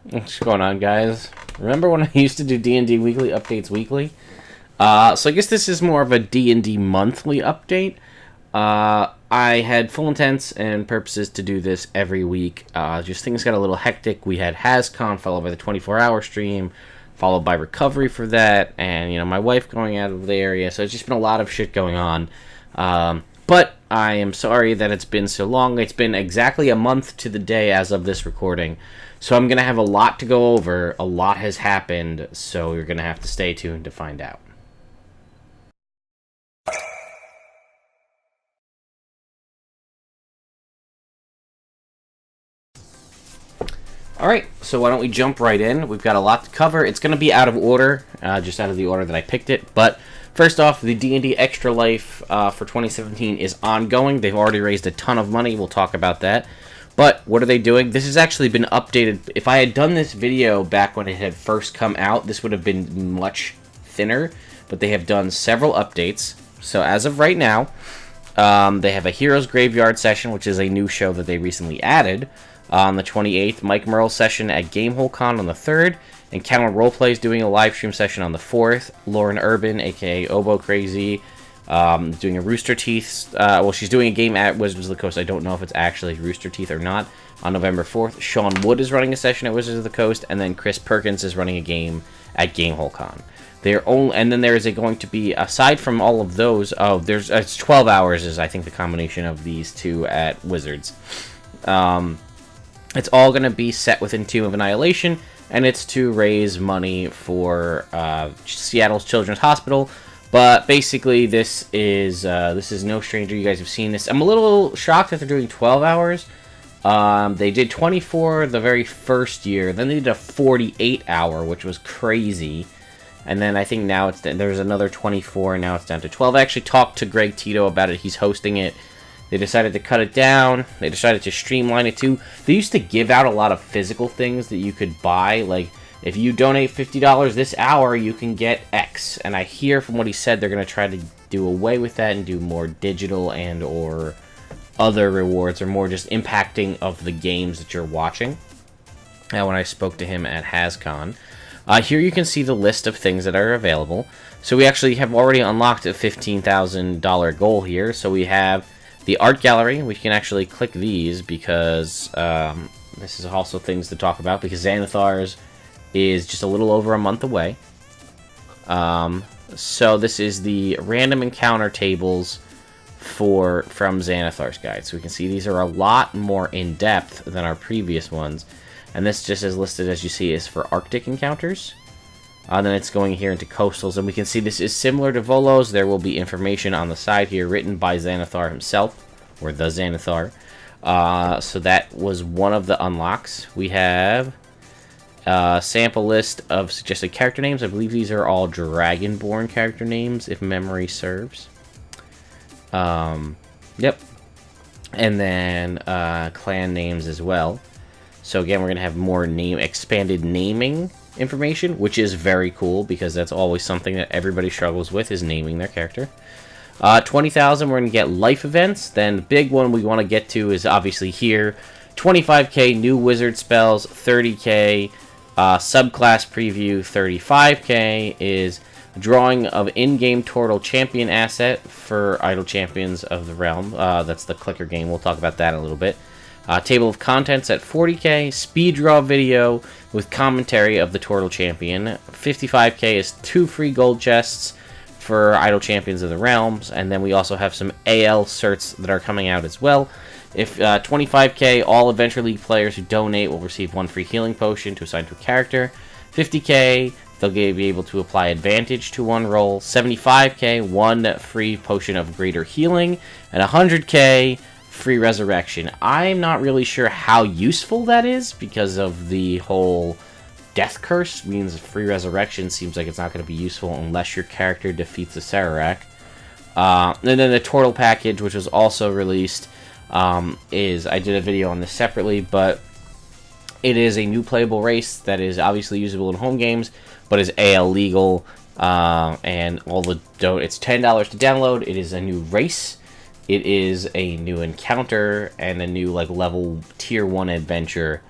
What's going on, guys? Remember when I used to do D&D weekly updates weekly? So I guess this is more of a D&D monthly update. I had full intents and purposes to do this every week. Just things got a little hectic. We had HasCon followed by the 24-hour stream, followed by recovery for that, and my wife going out of the area. So it's just been a lot of shit going on. But I am sorry that it's been so long. It's been exactly a month to the day as of this recording. So I'm going to have a lot to go over. A lot has happened, so you're going to have to stay tuned to find out. Alright, so why don't we jump right in? We've got a lot to cover. It's going to be out of order, just out of the order that I picked it. But first off, the D&D Extra Life for 2017 is ongoing. They've already raised a ton of money. We'll talk about that. But what are they doing? This has actually been updated. If I had done this video back when it had first come out, this would have been much thinner. But they have done several updates. So as of right now, they have a Heroes Graveyard session, which is a new show that they recently added. On the 28th, Mike Merle session at GameholeCon on the 3rd. And Counter Roleplay is doing a live stream session on the 4th. Lauren Urban, aka Oboe Crazy, doing a Rooster Teeth. Well, she's doing a game at Wizards of the Coast. I don't know if it's actually Rooster Teeth or not. On November 4th, Sean Wood is running a session at Wizards of the Coast, and then Chris Perkins is running a game at GameholeCon. And then there is going to be, aside from all of those, it's 12 hours is I think the combination of these two at Wizards. It's all going to be set within Tomb of Annihilation, and it's to raise money for Seattle's Children's Hospital. But basically, this is no stranger. You guys have seen this. I'm a little shocked that they're doing 12 hours. They did 24 the very first year. Then they did a 48-hour, which was crazy. And then I think now there's another 24, and now it's down to 12. I actually talked to Greg Tito about it. He's hosting it. They decided to cut it down. They decided to streamline it too. They used to give out a lot of physical things that you could buy. Like, if you donate $50 this hour, you can get X. And I hear from what he said, they're going to try to do away with that and do more digital and or other rewards, or more just impacting of the games that you're watching. Now, when I spoke to him at HasCon, here you can see the list of things that are available. So we actually have already unlocked a $15,000 goal here. So we have the art gallery. We can actually click these because this is also things to talk about, because Xanathar's is just a little over a month away. So this is the random encounter tables from Xanathar's guide. So we can see these are a lot more in-depth than our previous ones. And this just is listed, as you see, is for Arctic encounters. Then it's going here into coastals, and we can see this is similar to Volo's. There will be information on the side here written by Xanathar himself, or the Xanathar. So that was one of the unlocks. We have a sample list of suggested character names. I believe these are all Dragonborn character names, if memory serves. Yep. And then clan names as well. So again, we're going to have more expanded naming information, which is very cool, because that's always something that everybody struggles with, is naming their character. 20,000, we're going to get life events. Then the big one we want to get to is obviously here. 25k new wizard spells, 30k subclass preview, 35k is drawing of in-game Turtle champion asset for Idle Champions of the Realm. That's the clicker game. We'll talk about that in a little bit. Table of contents at 40k, speed draw video with commentary of the Turtle Champion. 55k is 2 free gold chests for Idle Champions of the Realms, and then we also have some AL certs that are coming out as well. If 25k, all Adventure League players who donate will receive 1 free healing potion to assign to a character. 50k, they'll be able to apply advantage to 1 roll. 75k, 1 free potion of greater healing, and 100k free resurrection. I'm not really sure how useful that is, because of the whole death curse means free resurrection seems like it's not going to be useful unless your character defeats the Sararak. And then the Turtle package, which was also released, I did a video on this separately, but it is a new playable race that is obviously usable in home games, but is AL legal, and it's $10 to download. It is a new race. It is a new encounter and a new level tier 1 adventure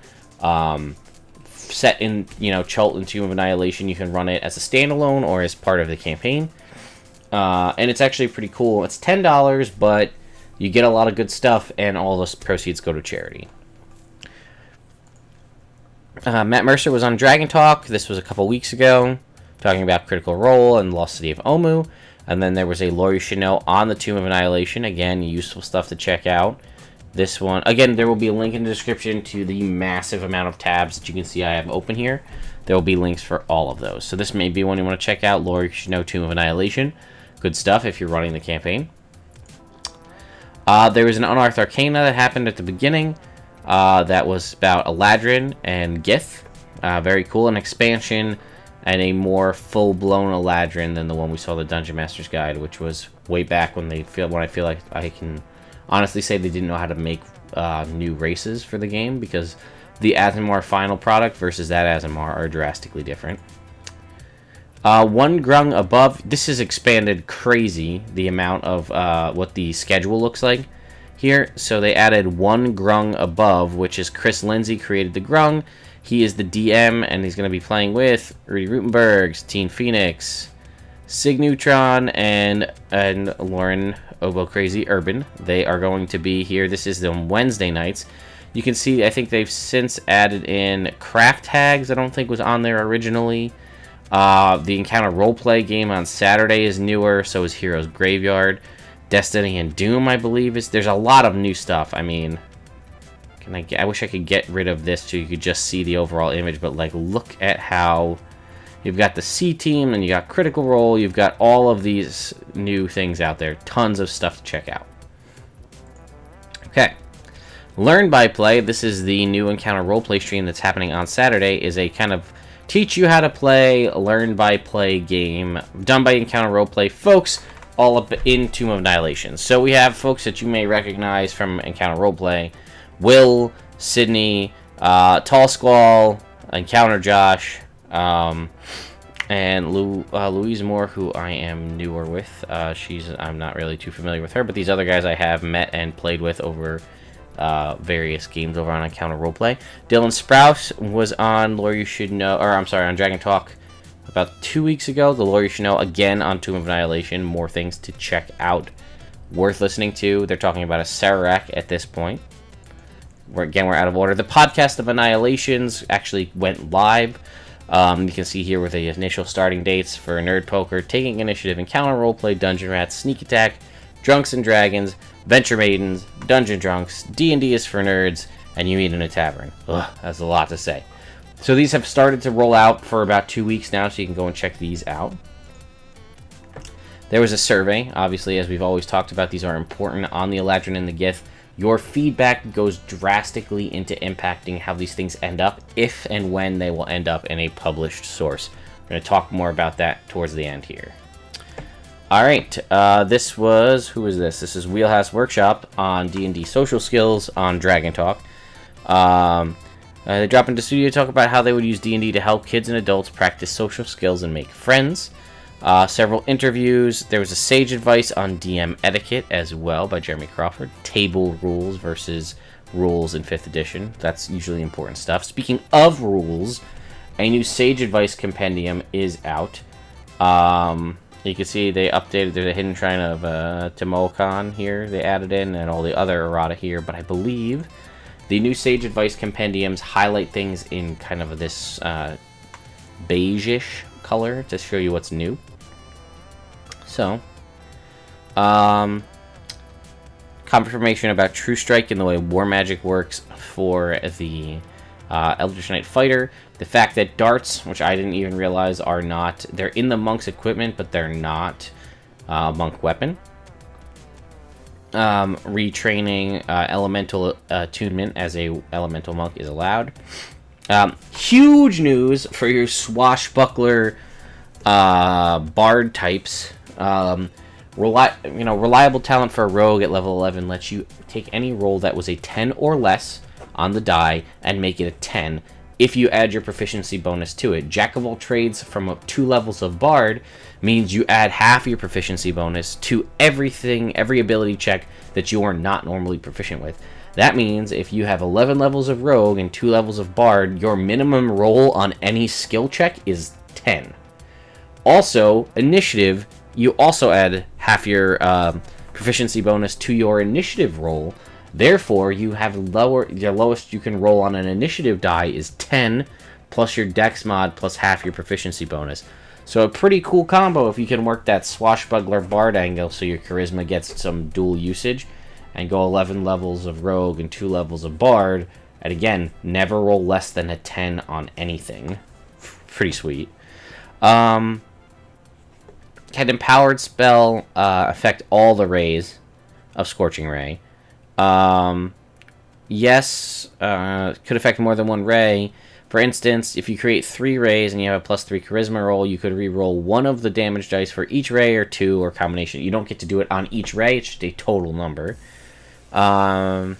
set in, Chult and Tomb of Annihilation. You can run it as a standalone or as part of the campaign. And it's actually pretty cool. It's $10, but you get a lot of good stuff, and all the proceeds go to charity. Matt Mercer was on Dragon Talk. This was a couple weeks ago, talking about Critical Role and Lost City of Omu. And then there was a Lore You Should Know on the Tomb of Annihilation. Again, useful stuff to check out. This one, again, there will be a link in the description to the massive amount of tabs that you can see I have open here. There will be links for all of those. So this may be one you want to check out, Lore You Should Know Tomb of Annihilation. Good stuff if you're running the campaign. There was an Unearthed Arcana that happened at the beginning. That was about Eladrin and Gith. Very cool. An expansion and a more full-blown Eladrin than the one we saw the Dungeon Master's Guide, which was way back when I feel like I can honestly say they didn't know how to make new races for the game, because the Aasimar final product versus that Aasimar are drastically different. One Grung Above. This is expanded crazy, the amount of what the schedule looks like here. So they added one Grung Above, which is Chris Lindsay created the Grung. He is the DM, and he's going to be playing with Rudy Rutenberg, Teen Phoenix, Sig Neutron, and Lauren Obo Crazy Urban. They are going to be here. This is on Wednesday nights. You can see, I think they've since added in craft tags. I don't think was on there originally. The Encounter roleplay game on Saturday is newer, so is Heroes Graveyard. Destiny and Doom, I believe, is. There's a lot of new stuff. I mean, I wish I could get rid of this so you could just see the overall image, but like, look at how you've got the C team, and you got Critical Role, you've got all of these new things out there. Tons of stuff to check out. Okay. Learn by Play. This is the new Encounter roleplay stream that's happening on Saturday. Is a kind of teach you how to play, learn by play game done by Encounter roleplay folks all up in Tomb of Annihilation. So we have folks that you may recognize from Encounter roleplay: Will, Sydney, Tall Squall, Encounter Josh, and Louise Moore, who I am newer with. I'm not really too familiar with her, but these other guys I have met and played with over various games over on Encounter Roleplay. Dylan Sprouse was on Lore You Should Know, on Dragon Talk about 2 weeks ago. The Lore You Should Know again on Tomb of Annihilation. More things to check out, worth listening to. They're talking about a Sararak at this point. We're out of order. The podcast of Annihilations actually went live. You can see here with the initial starting dates for Nerd Poker, Taking Initiative, Encounter Roleplay, Dungeon Rats, Sneak Attack, Drunks and Dragons, Venture Maidens, Dungeon Drunks, D&D is for Nerds, and You Meet in a Tavern. Ugh, that's a lot to say. So these have started to roll out for about 2 weeks now, so you can go and check these out. There was a survey. Obviously, as we've always talked about, these are important on the Eladrin and the Gith. Your feedback goes drastically into impacting how these things end up, if and when they will end up in a published source. We're going to talk more about that towards the end here. Alright, this was... Who is this? This is Wheelhouse Workshop on D&D Social Skills on Dragon Talk. They drop into studio to talk about how they would use D&D to help kids and adults practice social skills and make friends. Several interviews. There was a sage advice on DM etiquette as well by Jeremy Crawford. Table rules versus rules in 5th edition. That's usually important stuff. Speaking of rules, a new sage advice compendium is out. You can see they updated. There's a hidden shrine of Timokan here. They added in, and all the other errata here. But I believe the new sage advice compendiums highlight things in kind of this beige-ish color to show you what's new. So, confirmation about True Strike and the way war magic works for the Eldritch Knight Fighter. The fact that darts, which I didn't even realize, are not... They're in the monk's equipment, but they're not a monk weapon. Retraining elemental attunement as a elemental monk is allowed. Huge news for your swashbuckler bard types. Reliable talent for a rogue at level 11 lets you take any roll that was a 10 or less on the die and make it a 10 if you add your proficiency bonus to it. Jack of all trades from up 2 levels of bard means you add half your proficiency bonus to everything, every ability check that you are not normally proficient with. That means if you have 11 levels of Rogue and 2 levels of Bard, your minimum roll on any skill check is 10. Also, Initiative, you also add half your proficiency bonus to your Initiative roll. Therefore, you have your lowest you can roll on an Initiative die is 10, plus your Dex mod, plus half your proficiency bonus. So a pretty cool combo if you can work that Swashbuckler Bard angle so your Charisma gets some dual usage, and go 11 levels of Rogue and 2 levels of Bard, and again, never roll less than a 10 on anything. Pretty sweet. Can Empowered spell affect all the rays of Scorching Ray? Yes, could affect more than one ray. For instance, if you create 3 rays and you have a +3 Charisma roll, you could re-roll one of the damage dice for each ray, or 2, or combination. You don't get to do it on each ray, it's just a total number. Can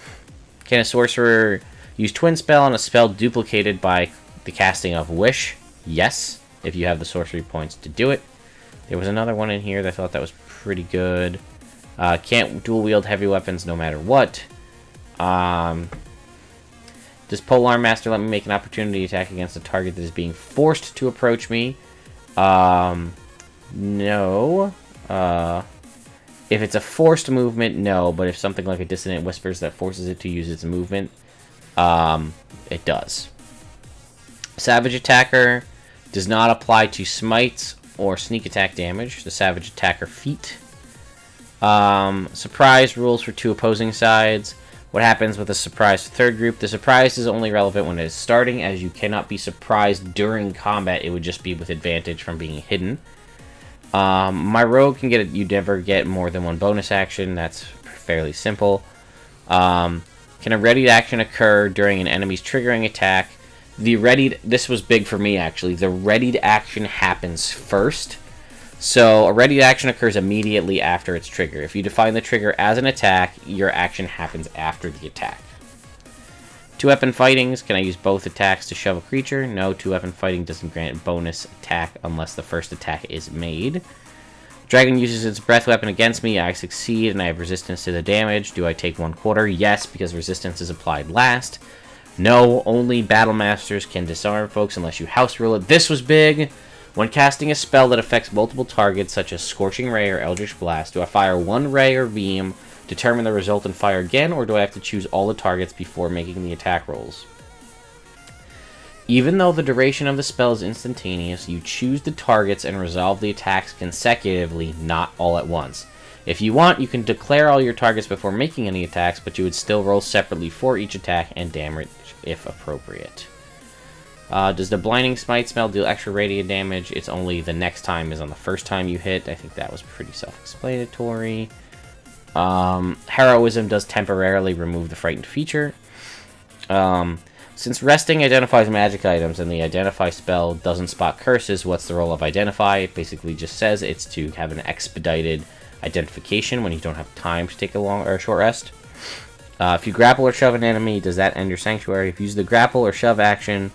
a sorcerer use Twin Spell on a spell duplicated by the casting of Wish? Yes, if you have the sorcery points to do it. There was another one in here that I thought that was pretty good. Can't dual wield heavy weapons no matter what. Does Polearm Master let me make an opportunity attack against a target that is being forced to approach me? No. If it's a forced movement, no. But if something like a Dissonant Whispers that forces it to use its movement, it does. Savage Attacker does not apply to smites or sneak attack damage. The Savage Attacker feat. Surprise rules for 2 opposing sides. What happens with a surprise third group? The surprise is only relevant when it is starting, as you cannot be surprised during combat. It would just be with advantage from being hidden. My rogue can get it. You never get more than 1 bonus action. That's fairly simple. Can a readied action occur during an enemy's triggering attack? This was big for me actually. The readied action happens first. So a ready action occurs immediately after its trigger. If you define the trigger as an attack, your action happens after the attack. 2-weapon fightings. Can I use both attacks to shove a creature? No, 2-weapon fighting doesn't grant bonus attack unless the first attack is made. Dragon uses its breath weapon against me. I succeed and I have resistance to the damage. Do I take 1/4? Yes, because resistance is applied last. No, only Battle Masters can disarm folks unless you house rule it. This was big. When casting a spell that affects multiple targets, such as Scorching Ray or Eldritch Blast, do I fire 1 ray or beam, determine the result, and fire again, or do I have to choose all the targets before making the attack rolls? Even though the duration of the spell is instantaneous, you choose the targets and resolve the attacks consecutively, not all at once. If you want, you can declare all your targets before making any attacks, but you would still roll separately for each attack and damage if appropriate. Does the Blinding Smite spell deal extra radiant damage? It's only the next time is on the first time you hit. I think that was pretty self-explanatory. Heroism does temporarily remove the frightened feature. Since resting identifies magic items and the Identify spell doesn't spot curses, what's the role of Identify? It basically just says it's to have an expedited identification when you don't have time to take a long or a short rest. If you grapple or shove an enemy, does that end your Sanctuary? If you use the grapple or shove action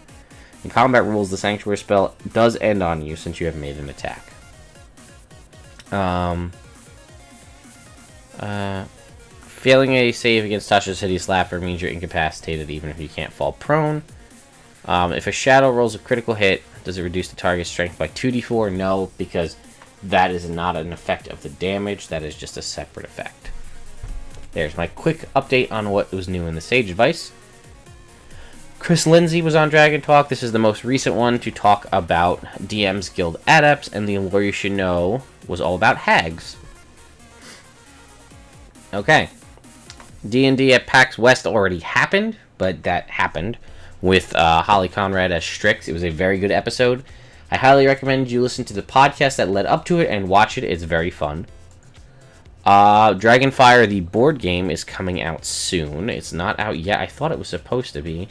in combat rules, the Sanctuary spell does end on you since you have made an attack. Failing a save against Tasha's Hideous Laughter means you're incapacitated even if you can't fall prone. If a shadow rolls a critical hit, does it reduce the target's strength by 2d4? No, because that is not an effect of the damage. That is just a separate effect. There's my quick update on what was new in the Sage Advice. Chris Lindsay was on Dragon Talk. This is the most recent one to talk about DM's Guild Adepts, and the lore you should know was all about hags. Okay. D&D at PAX West already happened, but that happened with Holly Conrad as Strix. It was a very good episode. I highly recommend you listen to the podcast that led up to it and watch it. It's very fun. Dragonfire, the board game, is coming out soon. It's not out yet. I thought it was supposed to be.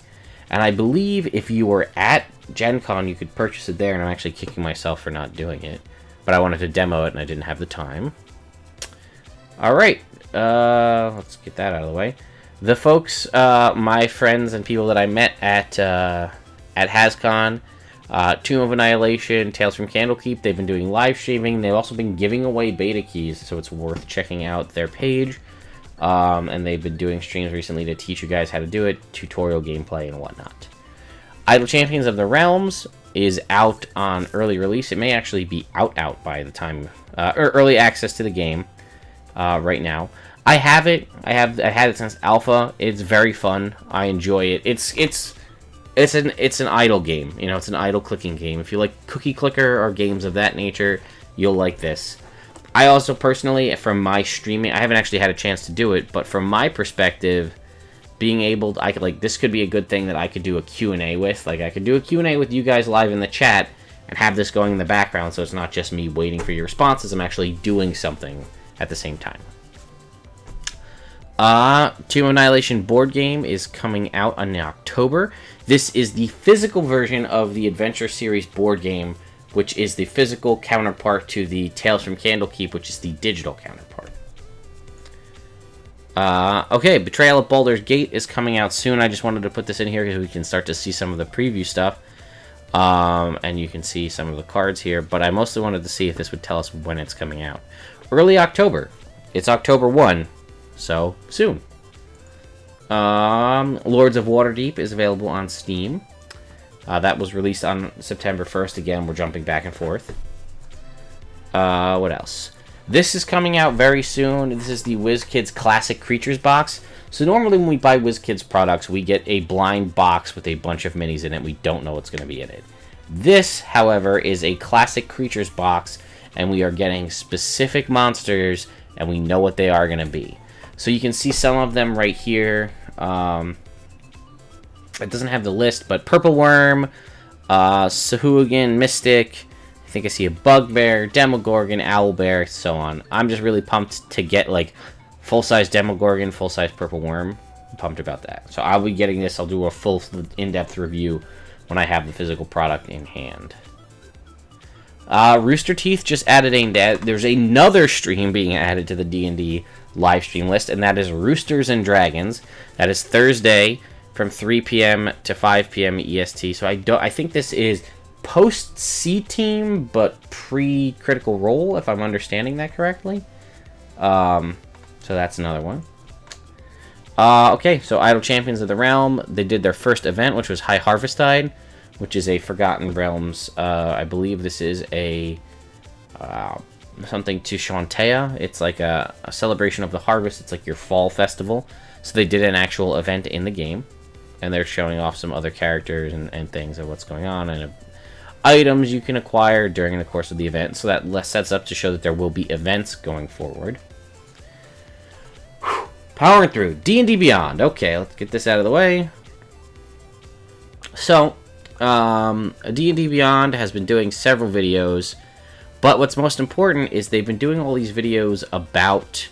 And I believe if you were at Gen Con, you could purchase it there, and I'm actually kicking myself for not doing it. But I wanted to demo it, and I didn't have the time. Alright, let's get that out of the way. The folks, my friends and people that I met at HasCon, Tomb of Annihilation, Tales from Candlekeep, they've been doing live streaming. They've also been giving away beta keys, so it's worth checking out their page. And they've been doing streams recently to teach you guys how to do it, tutorial gameplay and whatnot. Idle Champions of the Realms is out on early release. It may actually be out by the time, or early access to the game right now. I have it. I had it since alpha. It's very fun. I enjoy it. It's an idle game. You know, it's an idle clicking game. If you like cookie clicker or games of that nature, you'll like this. I also personally, from my streaming, I haven't actually had a chance to do it, but from my perspective, being able to, this could be a good thing that I could do a Q&A with. Like, I could do a Q&A with you guys live in the chat and have this going in the background, so it's not just me waiting for your responses. I'm actually doing something at the same time. Tomb of Annihilation board game is coming out in October. This is the physical version of the Adventure Series board game, which is the physical counterpart to the Tales from Candlekeep, which is the digital counterpart. Okay, Betrayal at Baldur's Gate is coming out soon. I just wanted to put this in here because we can start to see some of the preview stuff. And you can see some of the cards here, but I mostly wanted to see if this would tell us when it's coming out. Early October. It's October 1, so soon. Lords of Waterdeep is available on Steam. That was released on September 1st. Again, we're jumping back and forth. What else? This is coming out very soon. This is the WizKids Classic Creatures box. So normally when we buy WizKids products, we get a blind box with a bunch of minis in it. We don't know what's going to be in it. This, however, is a Classic Creatures box, and we are getting specific monsters, and we know what they are going to be. So you can see some of them right here. It doesn't have the list, but Purple Worm, Sahuagin, Mystic, I think I see a Bugbear, Demogorgon, Owlbear, so on. I'm just really pumped to get, like, full-size Demogorgon, full-size Purple Worm. I'm pumped about that. So I'll be getting this. I'll do a full in-depth review when I have the physical product in hand. Rooster Teeth just added there's another stream being added to the D&D live stream list, and that is Roosters and Dragons. That is Thursday from 3 p.m. to 5 p.m. EST. So I think this is post C-Team, but pre-Critical Role, if I'm understanding that correctly. So that's another one. Okay, so Idle Champions of the Realm. They did their first event, which was Highharvestide, which is a Forgotten Realms. I believe this is a something to Shantea. It's like a celebration of the harvest. It's like your fall festival. So they did an actual event in the game, and they're showing off some other characters and things of what's going on, and items you can acquire during the course of the event. So that sets up to show that there will be events going forward. Powering through. D&D Beyond. Okay, let's get this out of the way. So, D&D Beyond has been doing several videos, but what's most important is they've been doing all these videos about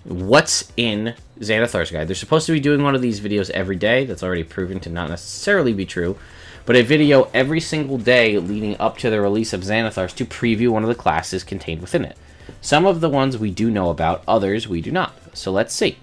what's in Xanathar's Guide. They're supposed to be doing one of these videos every day. That's already proven to not necessarily be true. But a video every single day leading up to the release of Xanathar's to preview one of the classes contained within it. Some of the ones we do know about, others we do not. So let's see.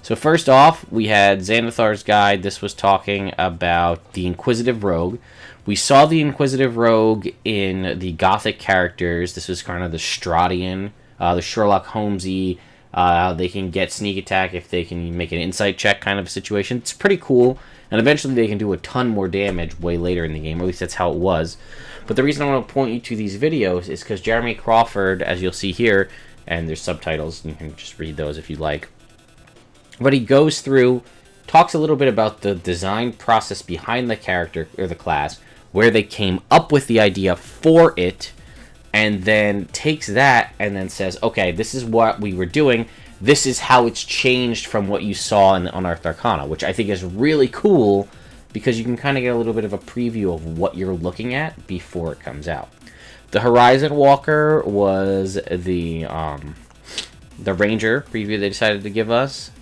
So first off, we had Xanathar's Guide. This was talking about the Inquisitive Rogue. We saw the Inquisitive Rogue in the Gothic characters. This was kind of the Stradian, the Sherlock Holmesy. They can get sneak attack if they can make an insight check kind of situation. It's pretty cool. And eventually they can do a ton more damage way later in the game. Or at least that's how it was. But the reason I want to point you to these videos is because Jeremy Crawford, as you'll see here, and there's subtitles, you can just read those if you'd like. But he goes through, talks a little bit about the design process behind the character or the class, where they came up with the idea for it, and then takes that and then says, okay, this is what we were doing. This is how it's changed from what you saw in the Unearthed Arcana, which I think is really cool because you can kind of get a little bit of a preview of what you're looking at before it comes out. The Horizon Walker was the Ranger preview they decided to give us.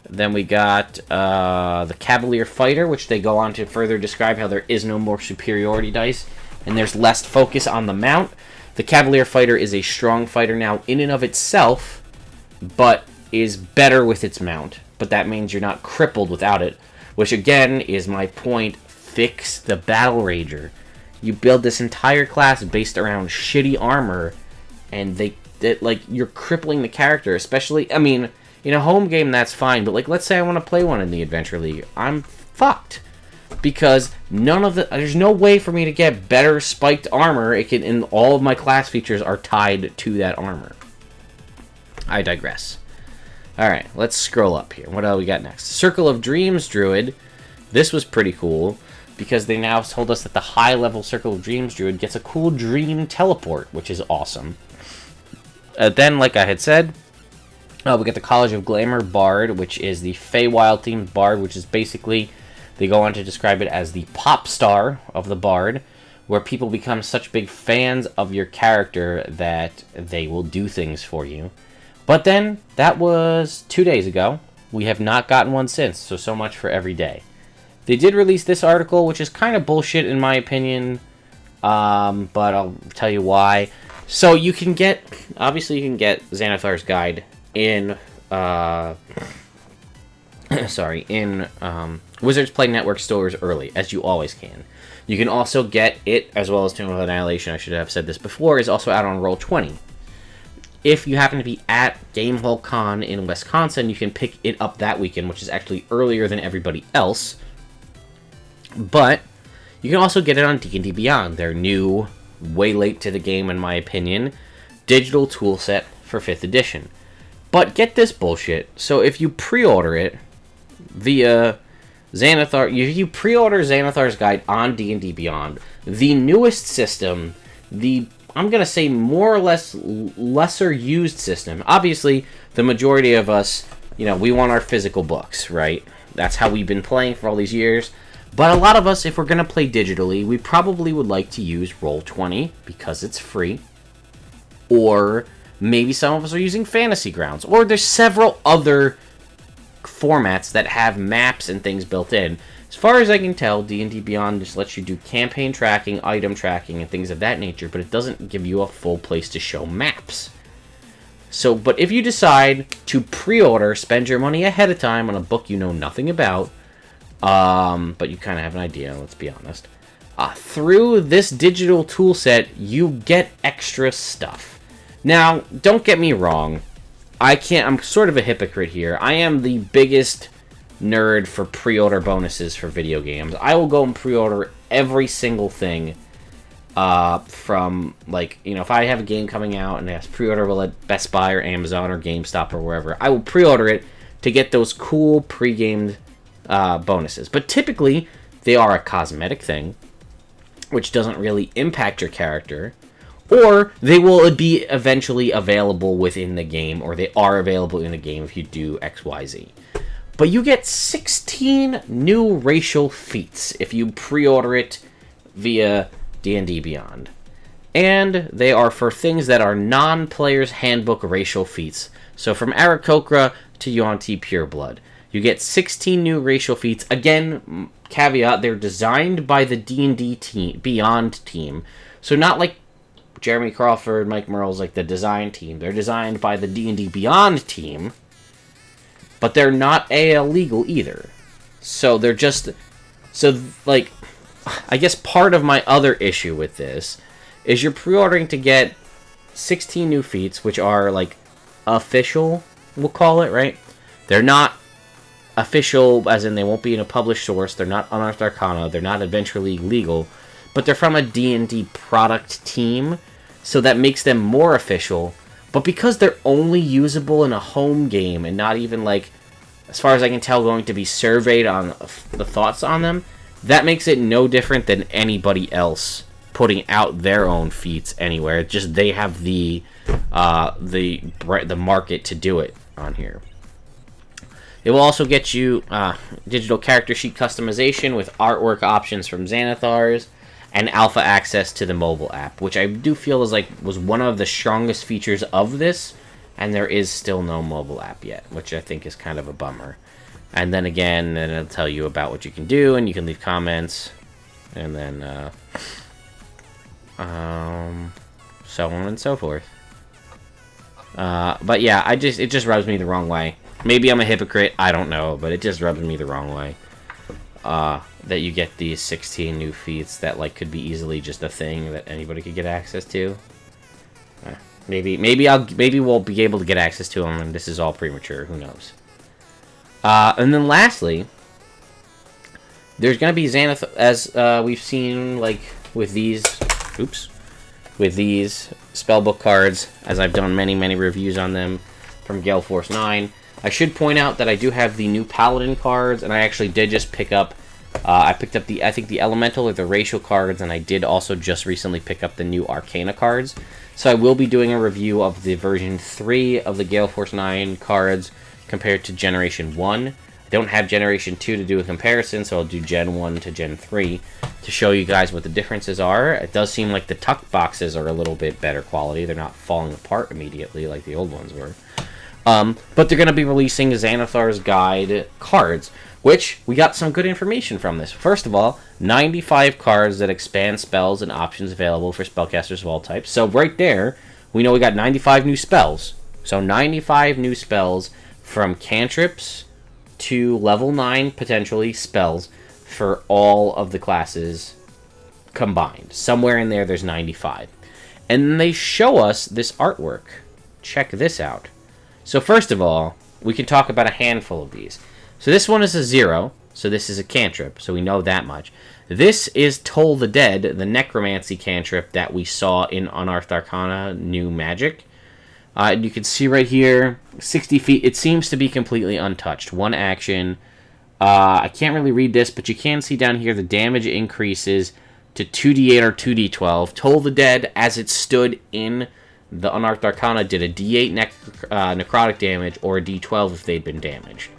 Then we got the Cavalier Fighter, which they go on to further describe how there is no more superiority dice, and there's less focus on the mount. The Cavalier Fighter is a strong fighter now in and of itself, but is better with its mount. But that means you're not crippled without it, which again is my point. Fix the Battle Rager. You build this entire class based around shitty armor, and like you're crippling the character. Especially, I mean, In a home game, that's fine, but like, let's say I want to play one in the Adventure League. I'm fucked. Because there's no way for me to get better spiked armor, and all of my class features are tied to that armor. I digress. Alright, let's scroll up here. What do we got next? Circle of Dreams Druid. This was pretty cool, because they now told us that the high-level Circle of Dreams Druid gets a cool dream teleport, which is awesome. Then, like I had said, we get the College of Glamour Bard, which is the Feywild-themed Bard, which is basically, they go on to describe it as the pop star of the Bard, where people become such big fans of your character that they will do things for you. But then, that was 2 days ago. We have not gotten one since, so much for every day. They did release this article, which is kind of bullshit in my opinion, but I'll tell you why. So you can get, obviously you can get Xanathar's Guide in, Wizards Play Network stores early, as you always can. You can also get it, as well as Tomb of Annihilation, I should have said this before, is also out on Roll20. If you happen to be at Game Hall Con in Wisconsin, you can pick it up that weekend, which is actually earlier than everybody else. But you can also get it on D&D Beyond, their new, way late to the game in my opinion, digital tool set for 5th edition. But get this bullshit. So if you pre-order it via Xanathar, if you pre-order Xanathar's Guide on D&D Beyond, the newest system, I'm going to say more or less lesser used system. Obviously, the majority of us, we want our physical books, right? That's how we've been playing for all these years. But a lot of us, if we're going to play digitally, we probably would like to use Roll20 because it's free. Or maybe some of us are using Fantasy Grounds. Or there's several other formats that have maps and things built in. As far as I can tell, D&D Beyond just lets you do campaign tracking, item tracking, and things of that nature, but it doesn't give you a full place to show maps. So, but if you decide to pre-order, spend your money ahead of time on a book you know nothing about, but you kind of have an idea, let's be honest, through this digital tool set, you get extra stuff. Now, don't get me wrong, I'm sort of a hypocrite here. I am the biggest nerd for pre-order bonuses for video games. I will go and pre-order every single thing from, like, if I have a game coming out and it has pre-orderable at Best Buy or Amazon or GameStop or wherever, I will pre-order it to get those cool pre-gamed bonuses. But typically, they are a cosmetic thing, which doesn't really impact your character, or they will be eventually available within the game, or they are available in the game if you do XYZ. But you get 16 new racial feats if you pre-order it via D&D Beyond. And they are for things that are non-player's handbook racial feats. So from Aarakocra to Yuan-Ti Pureblood, you get 16 new racial feats. Again, caveat, they're designed by the D&D Beyond team. So not like Jeremy Crawford, Mike Merle's like the design team. They're designed by the D&D Beyond team. But they're not AL legal either. So they're just... So, like, I guess part of my other issue with this is you're pre-ordering to get 16 new feats, which are, like, official, we'll call it, right? They're not official, as in they won't be in a published source. They're not Unearthed Arcana. They're not Adventure League legal. But they're from a D&D product team, so that makes them more official. But because they're only usable in a home game and not even, like, as far as I can tell, going to be surveyed on the thoughts on them, that makes it no different than anybody else putting out their own feats anywhere. It's just they have the market to do it on here. It will also get you digital character sheet customization with artwork options from Xanathar's, and alpha access to the mobile app, which I do feel was one of the strongest features of this, and there is still no mobile app yet, which I think is kind of a bummer. And then again, it'll tell you about what you can do, and you can leave comments, and then so on and so forth. But yeah, it just rubs me the wrong way. Maybe I'm a hypocrite, I don't know, but it just rubs me the wrong way. That you get these 16 new feats that, like, could be easily just a thing that anybody could get access to. Maybe we'll be able to get access to them, and this is all premature. Who knows? And then lastly, there's gonna be Xanathar, as we've seen, like with these spellbook cards, as I've done many reviews on them from Gale Force 9. I should point out that I do have the new Paladin cards, and I actually did just pick up. I picked up the Elemental or the Racial cards, and I did also just recently pick up the new Arcana cards. So I will be doing a review of the version 3 of the Gale Force 9 cards compared to Generation 1. I don't have Generation 2 to do a comparison, so I'll do Gen 1 to Gen 3 to show you guys what the differences are. It does seem like the tuck boxes are a little bit better quality. They're not falling apart immediately like the old ones were. But they're going to be releasing Xanathar's Guide cards, which we got some good information from this. First of all, 95 cards that expand spells and options available for spellcasters of all types. So right there, we know we got 95 new spells. So 95 new spells from cantrips to level 9, potentially, spells for all of the classes combined. Somewhere in there, there's 95. And then they show us this artwork. Check this out. So first of all, we can talk about a handful of these. So this one is a 0, so this is a cantrip, so we know that much. This is Toll the Dead, the necromancy cantrip that we saw in Unearthed Arcana New Magic. You can see right here, 60 feet, it seems to be completely untouched. One action. I can't really read this, but you can see down here the damage increases to 2d8 or 2d12. Toll the Dead, as it stood in the Unearthed Arcana, did a d8 necrotic damage or a d12 if they'd been damaged.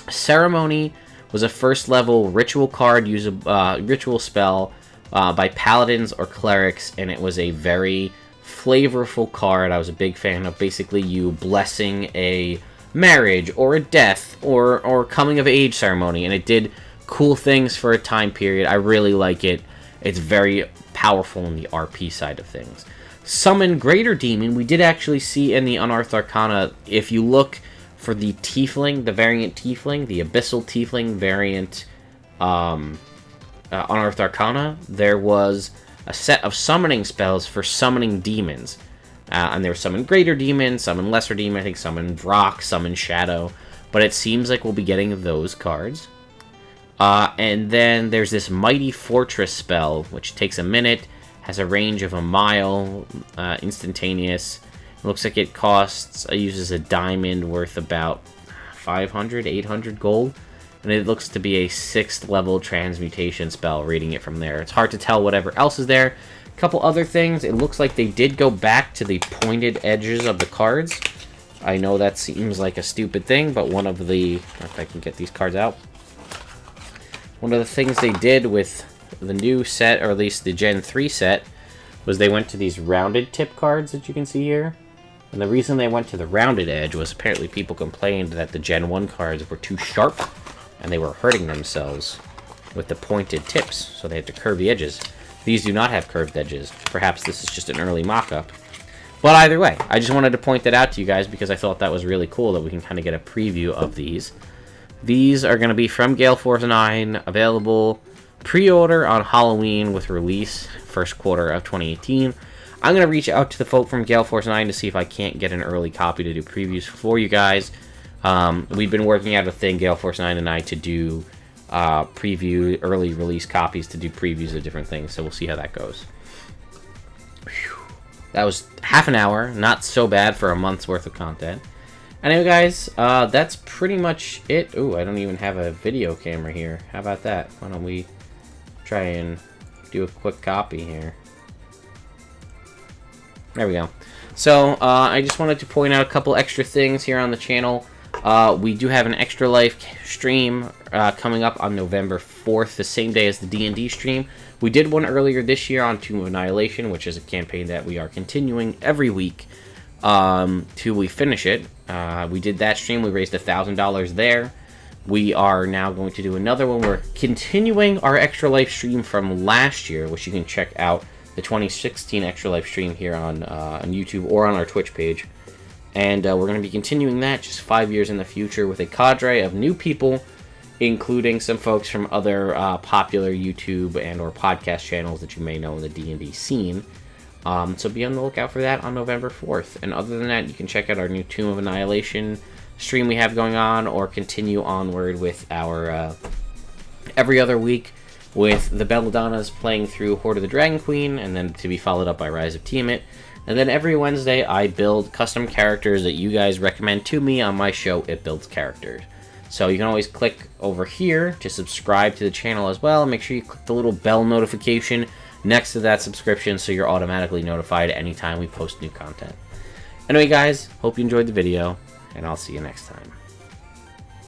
Ceremony was a first level ritual card, ritual spell by paladins or clerics, and it was a very flavorful card. I was a big fan of basically you blessing a marriage or a death or coming of age ceremony, and it did cool things for a time period. I really like it. It's very powerful in the RP side of things. Summon Greater Demon, we did actually see in the Unearthed Arcana. If you look for the Tiefling, the variant Tiefling, the Abyssal Tiefling variant Unearthed Arcana, there was a set of summoning spells for summoning demons. And there was Summon Greater Demon, Summon Lesser Demon, I think Summon Rock, Summon Shadow. But it seems like we'll be getting those cards. And then there's this Mighty Fortress spell, which takes a minute, has a range of a mile, instantaneous. It looks like it uses a diamond worth about 500, 800 gold. And it looks to be a 6th level transmutation spell, reading it from there. It's hard to tell whatever else is there. A couple other things. It looks like they did go back to the pointed edges of the cards. I know that seems like a stupid thing, but one of the... if I can get these cards out. One of the things they did with the new set, or at least the Gen 3 set, was they went to these rounded tip cards that you can see here. And the reason they went to the rounded edge was apparently people complained that the Gen 1 cards were too sharp, and they were hurting themselves with the pointed tips, so they had to curve the edges. These do not have curved edges. Perhaps this is just an early mock-up. But either way, I just wanted to point that out to you guys because I thought that was really cool that we can kind of get a preview of these. These are going to be from Gale Force 9, available pre-order on Halloween with release first quarter of 2018. I'm going to reach out to the folk from Gale Force 9 to see if I can't get an early copy to do previews for you guys. We've been working out a thing, Gale Force 9 and I, to do preview, early release copies to do previews of different things, so we'll see how that goes. Whew. That was half an hour, not so bad for a month's worth of content. Anyway, guys, that's pretty much it. Ooh, I don't even have a video camera here. How about that? Why don't we try and do a quick copy here? There we go. So, I just wanted to point out a couple extra things here on the channel. We do have an Extra Life stream coming up on November 4th, the same day as the D&D stream. We did one earlier this year on Tomb of Annihilation, which is a campaign that we are continuing every week till we finish it. We did that stream. We raised $1,000 there. We are now going to do another one. We're continuing our Extra Life stream from last year, which you can check out, the 2016 Extra Life stream here on YouTube or on our Twitch page. And we're going to be continuing that just 5 years in the future with a cadre of new people, including some folks from other popular YouTube and or podcast channels that you may know in the D&D scene. So be on the lookout for that on November 4th. And other than that, you can check out our new Tomb of Annihilation stream we have going on, or continue onward with our every other week with the Belladonnas playing through Horde of the Dragon Queen, and then to be followed up by Rise of Tiamat. And then every Wednesday, I build custom characters that you guys recommend to me on my show, It Builds Characters. So you can always click over here to subscribe to the channel as well, and make sure you click the little bell notification next to that subscription so you're automatically notified anytime we post new content. Anyway, guys, hope you enjoyed the video, and I'll see you next time.